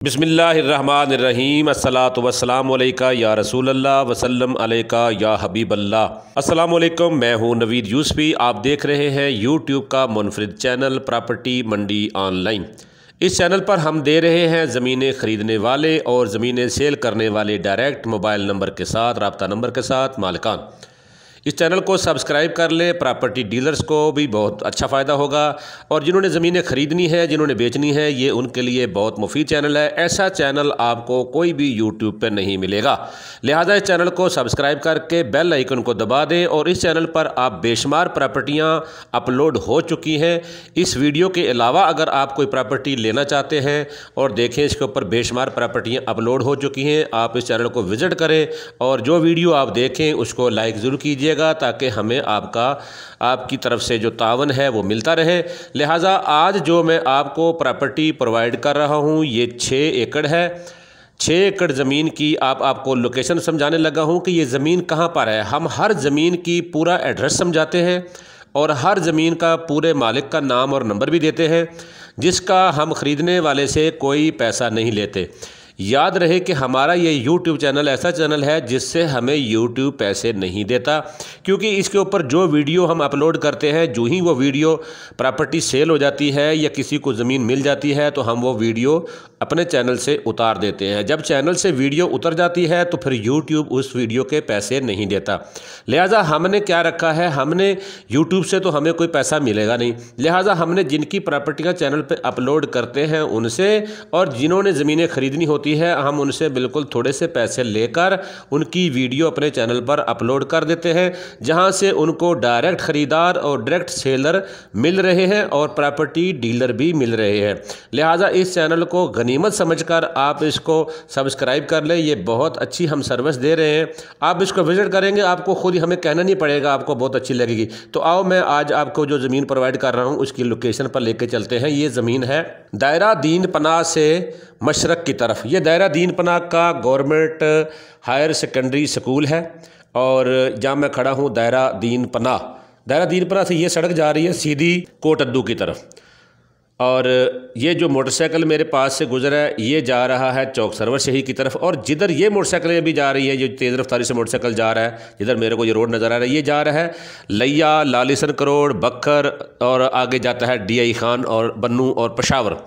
बिस्मिल्लाहिर्रहमानिर्रहीम अस्सलातु वस्सलामु अलैका या रसूल अल्लाह वसल्लम अलैका या हबीब अल्लाह। अस्सलामु अलैकुम, मैं हूँ नवीद यूसुफी। आप देख रहे हैं यूट्यूब का मुनफरिद चैनल प्रॉपर्टी मंडी ऑनलाइन। इस चैनल पर हम दे रहे हैं ज़मीनें ख़रीदने वाले और ज़मीनें सेल करने वाले डायरेक्ट मोबाइल नंबर के साथ, रब्ता नंबर के साथ मालिकान। इस चैनल को सब्सक्राइब कर लें। प्रॉपर्टी डीलर्स को भी बहुत अच्छा फ़ायदा होगा और जिन्होंने ज़मीनें ख़रीदनी है, जिन्होंने बेचनी है, ये उनके लिए बहुत मुफीद चैनल है। ऐसा चैनल आपको कोई भी यूट्यूब पर नहीं मिलेगा। लिहाजा इस चैनल को सब्सक्राइब करके बेल आइकन को दबा दें। और इस चैनल पर आप बेशुमार प्रॉपर्टियाँ अपलोड हो चुकी हैं। इस वीडियो के अलावा अगर आप कोई प्रॉपर्टी लेना चाहते हैं और देखें, इसके ऊपर बेशुमार प्रॉपर्टियाँ अपलोड हो चुकी हैं। आप इस चैनल को विज़िट करें और जो वीडियो आप देखें उसको लाइक ज़रूर कीजिए ताकि हमें आपकी तरफ से जो तावन है वो मिलता रहे। लिहाजा आज जो मैं आपको प्रॉपर्टी प्रोवाइड कर रहा हूँ ये 6 एकड़ है। 6 एकड़ ज़मीन की आपको लोकेशन समझाने लगा हूँ कि ये ज़मीन कहाँ पर है। हम हर ज़मीन की पूरा एड्रेस समझाते हैं और हर ज़मीन का पूरे मालिक का नाम और नंबर भी देते हैं, जिसका हम ख़रीदने वाले से कोई पैसा नहीं लेते। याद रहे कि हमारा ये YouTube चैनल ऐसा चैनल है जिससे हमें YouTube पैसे नहीं देता, क्योंकि इसके ऊपर जो वीडियो हम अपलोड करते हैं, जो ही वो वीडियो प्रॉपर्टी सेल हो जाती है या किसी को ज़मीन मिल जाती है तो हम वो वीडियो अपने चैनल से उतार देते हैं। जब चैनल से वीडियो उतर जाती है तो फिर YouTube उस वीडियो के पैसे नहीं देता। लिहाजा हमने क्या रखा है, हमने YouTube से तो हमें कोई पैसा मिलेगा नहीं। लिहाजा हमने जिनकी प्रॉपर्टियाँ चैनल पर अपलोड करते हैं उनसे, और जिन्होंने ज़मीनें ख़रीदनी होती है हम उनसे बिल्कुल थोड़े से पैसे लेकर उनकी वीडियो अपने चैनल पर अपलोड कर देते हैं, जहां से उनको डायरेक्ट ख़रीदार और डायरेक्ट सेलर मिल रहे हैं और प्रॉपर्टी डीलर भी मिल रहे हैं। लिहाजा इस चैनल को गनीमत समझकर आप इसको सब्सक्राइब कर लें। ये बहुत अच्छी हम सर्विस दे रहे हैं। आप इसको विज़िट करेंगे, आपको खुद ही हमें कहना नहीं पड़ेगा, आपको बहुत अच्छी लगेगी। तो आओ मैं आज आपको जो ज़मीन प्रोवाइड कर रहा हूँ उसकी लोकेशन पर लेके चलते हैं। ये ज़मीन है दायरा दीन पनाह से मशरक़ की तरफ। ये दायरा दीन पनाह का गवर्नमेंट हायर सेकेंडरी स्कूल है और जहाँ मैं खड़ा हूँ दायरा दीन पनाह से ये सड़क जा रही है सीधी कोटद्दू की तरफ। और ये जो मोटरसाइकिल मेरे पास से गुजरा है ये जा रहा है चौक सरवर शहीद की तरफ। और जिधर ये मोटरसाइकिल भी जा रही है, जो तेज़ रफ्तारी से मोटरसाइकिल जा रहा है, जिधर मेरे को ये रोड नज़र आ रहा है, ये जा रहा है लिया, लालिसन करोड़, बखर और आगे जाता है DI खान और बन्नू और पेशावर।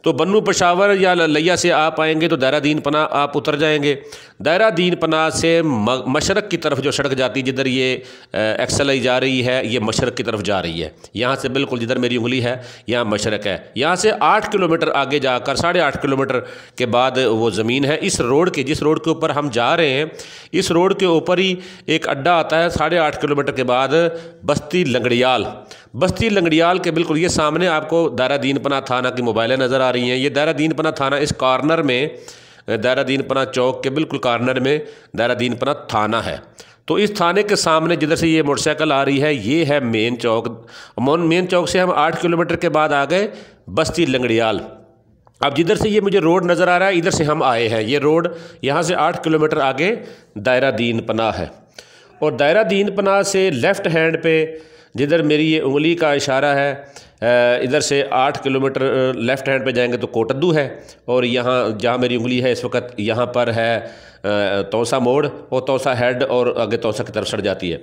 तो बन्नू पेशावर या लिया से आप आएंगे तो दायरा दीन पनाह आप उतर जाएंगे। दायरा दीन पनाह से मशरक़ की तरफ जो सड़क जाती है, जिधर ये XLI जा रही है, ये मशरक़ की तरफ जा रही है। यहाँ से बिल्कुल जिधर मेरी उंगली है यहाँ मशरक़ है। यहाँ से 8 किलोमीटर आगे जाकर 8.5 किलोमीटर के बाद वो ज़मीन है। इस रोड के, जिस रोड के ऊपर हम जा रहे हैं, इस रोड के ऊपर ही एक अड्डा आता है। 8.5 किलोमीटर के बाद बस्ती लंगड़ियाल के बिल्कुल ये सामने आपको दायरा दीन पनाह थाना की मोबाइलें नज़र आ रही हैं। ये दायरा दीन पनाह थाना, इस कॉर्नर में दायरा दीन पनाह चौक के बिल्कुल कॉर्नर में दायरा दीन पनाह थाना है। तो इस थाने के सामने जिधर से ये मोटरसाइकिल आ रही है ये है मेन चौक। मेन चौक से हम 8 किलोमीटर के बाद आ गए बस्ती लंगड़ियाल। अब जिधर से ये मुझे रोड नज़र आ रहा है, इधर से हम आए हैं। ये रोड यहाँ से 8 किलोमीटर आगे दायरा दीन पनाह है। और दायरा दीन पनाह से लेफ़्ट हैंड पे जिधर मेरी ये उंगली का इशारा है, इधर से 8 किलोमीटर लेफ़्ट हैंड पे जाएंगे तो कोटद्दू है। और यहाँ जहाँ मेरी उंगली है इस वक्त, यहाँ पर है तौसा मोड़ और तौसा हेड और आगे तौसा की तरफ सड़ जाती है।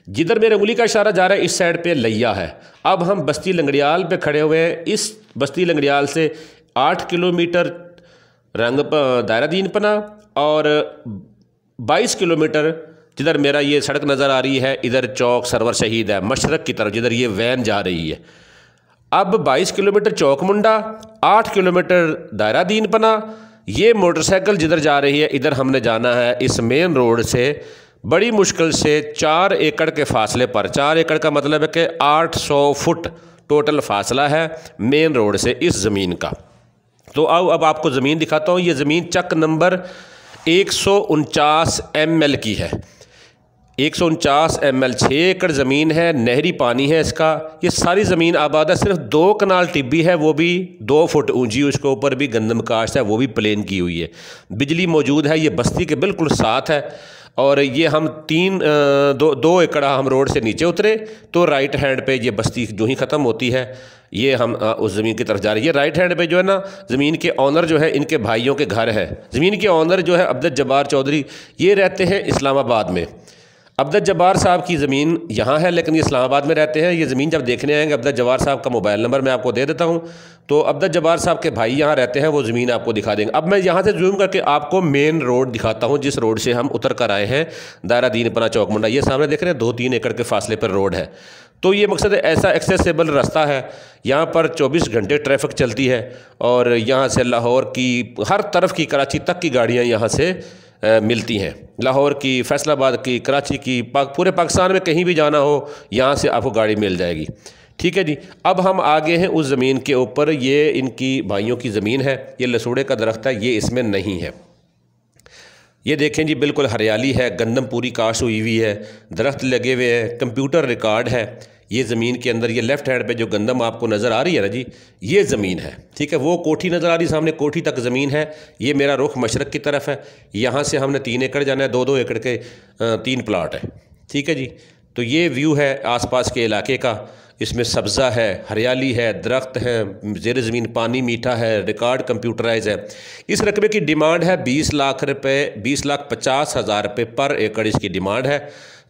जिधर मेरी उंगली का इशारा जा रहा है इस साइड पे लिया है। अब हम बस्ती लंगड़ियाल पे खड़े हुए हैं। इस बस्ती लंगड़ियाल से 8 किलोमीटर दायरा दीन पनाह और 22 किलोमीटर जिधर मेरा ये सड़क नज़र आ रही है, इधर चौक सरवर शहीद है मशरक़ की तरफ, जिधर ये वैन जा रही है। अब 22 किलोमीटर चौक मुंडा, 8 किलोमीटर दायरा दीन पनाह। ये मोटरसाइकिल जिधर जा रही है इधर हमने जाना है इस मेन रोड से बड़ी मुश्किल से 4 एकड़ के फासले पर। 4 एकड़ का मतलब है कि 800 फुट टोटल फासला है मेन रोड से इस ज़मीन का। तो अब आपको ज़मीन दिखाता हूँ। ये ज़मीन चक नंबर 149 ML की है। 149 ML 6 एकड़ ज़मीन है, नहरी पानी है इसका। ये सारी ज़मीन आबाद है। सिर्फ 2 कनाल टिब्बी है, वो भी 2 फुट ऊंची, उसके ऊपर भी गंदम काश्त है, वो भी प्लेन की हुई है। बिजली मौजूद है। ये बस्ती के बिल्कुल साथ है। और ये हम 2 एकड़ हम रोड से नीचे उतरे तो राइट हैंड पे ये बस्ती जो ही ख़त्म होती है ये हम उस ज़मीन की तरफ जा रहे हैं। ये राइट हैंड पे जो है ना, ज़मीन के ऑनर जो है इनके भाइयों के घर है। ज़मीन के ऑनर जो है अब्दुल जब्बार चौधरी, ये रहते हैं इस्लामाबाद में। अब्दुल जब्बार साहब की ज़मीन यहाँ है, लेकिन ये इस्लामाबाद में रहते हैं। ये ज़मीन जब देखने आएंगे, अब्दुल जब्बार साहब का मोबाइल नंबर मैं आपको दे देता हूँ, तो अब्दुल जब्बार साहब के भाई यहाँ रहते हैं, वो ज़मीन आपको दिखा देंगे। अब मैं यहाँ से जूम करके आपको मेन रोड दिखाता हूँ, जिस रोड से हम उतर कर आए हैं, दायरा दीनपना चौक मुंडा। ये सामने देख रहे हैं 2-3 एकड़ के फासले पर रोड है। तो ये मकसद ऐसा एक्सेसिबल रास्ता है, यहाँ पर 24 घंटे ट्रैफिक चलती है और यहाँ से लाहौर की हर तरफ की, कराची तक की गाड़ियाँ यहाँ से मिलती हैं। लाहौर की, फैसलाबाद की, कराची की, पूरे पाकिस्तान में कहीं भी जाना हो यहाँ से आपको गाड़ी मिल जाएगी। ठीक है जी। अब हम आगे हैं उस ज़मीन के ऊपर। ये इनकी भाइयों की ज़मीन है। ये लसूड़े का दरख्त है, ये इसमें नहीं है। ये देखें जी, बिल्कुल हरियाली है, गंदम पूरी काश हुई हुई है, दरख्त लगे हुए हैं, कंप्यूटर रिकॉर्ड है। ये ज़मीन के अंदर, ये लेफ़्ट हैंड पे जो गंदम आपको नज़र आ रही है ना जी, ये ज़मीन है। ठीक है, वो कोठी नज़र आ रही सामने, कोठी तक ज़मीन है। ये मेरा रुख मशरक़ की तरफ है। यहाँ से हमने 3 एकड़ जाना है, 2-2 एकड़ के 3 प्लाट है। ठीक है जी। तो ये व्यू है आसपास के इलाके का। इसमें सब्ज़ा है, हरियाली है, दरख्त हैं, ज़ेर ज़मीन पानी मीठा है, रिकॉर्ड कंप्यूटराइज है। इस रकबे की डिमांड है 20 लाख रुपये, 20,50,000 रुपये पर एकड़ इसकी डिमांड है।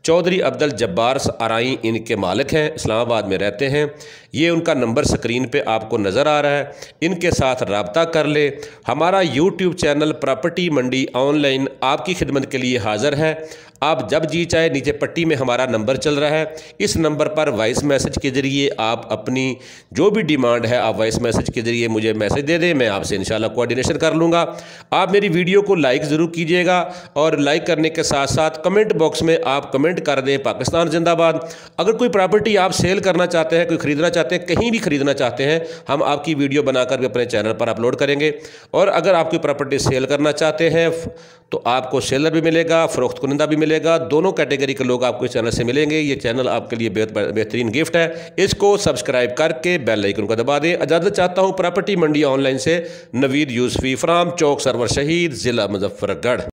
चौधरी अब्दुल जब्बार अराई इनके मालिक हैं, इस्लामाबाद में रहते हैं। ये उनका नंबर स्क्रीन पे आपको नज़र आ रहा है, इनके साथ रब्ता कर ले। हमारा YouTube channel property Mandi online आपकी खिदमत के लिए हाज़िर है। आप जब जी चाहे, नीचे पट्टी में हमारा नंबर चल रहा है, इस नंबर पर वॉइस मैसेज के ज़रिए आप अपनी जो भी डिमांड है, आप वॉइस मैसेज के ज़रिए मुझे मैसेज दे दें, मैं आपसे इंशाल्लाह कोऑर्डिनेशन कर लूँगा। आप मेरी वीडियो को लाइक ज़रूर कीजिएगा और लाइक करने के साथ साथ कमेंट बॉक्स में आप कमेंट कर दें पाकिस्तान जिंदाबाद। अगर कोई प्रॉपर्टी आप सेल करना चाहते हैं, कोई ख़रीदना चाहते हैं, कहीं भी ख़रीदना चाहते हैं, हम आपकी वीडियो बनाकर भी अपने चैनल पर अपलोड करेंगे। और अगर आप कोई प्रॉपर्टी सेल करना चाहते हैं तो आपको सेलर भी मिलेगा, फ़रोख्त कुनिंदा भी मिलेगा, दोनों कैटेगरी के लोग आपको इस चैनल से मिलेंगे। ये चैनल आपके लिए बेहतरीन गिफ्ट है। इसको सब्सक्राइब करके बेल आइकन को दबा दें। इजाज़त चाहता हूँ प्रॉपर्टी मंडी ऑनलाइन से। नवीद यूसुफी फ्राम चौक सरवर शहीद, ज़िला मुजफ्फरगढ़।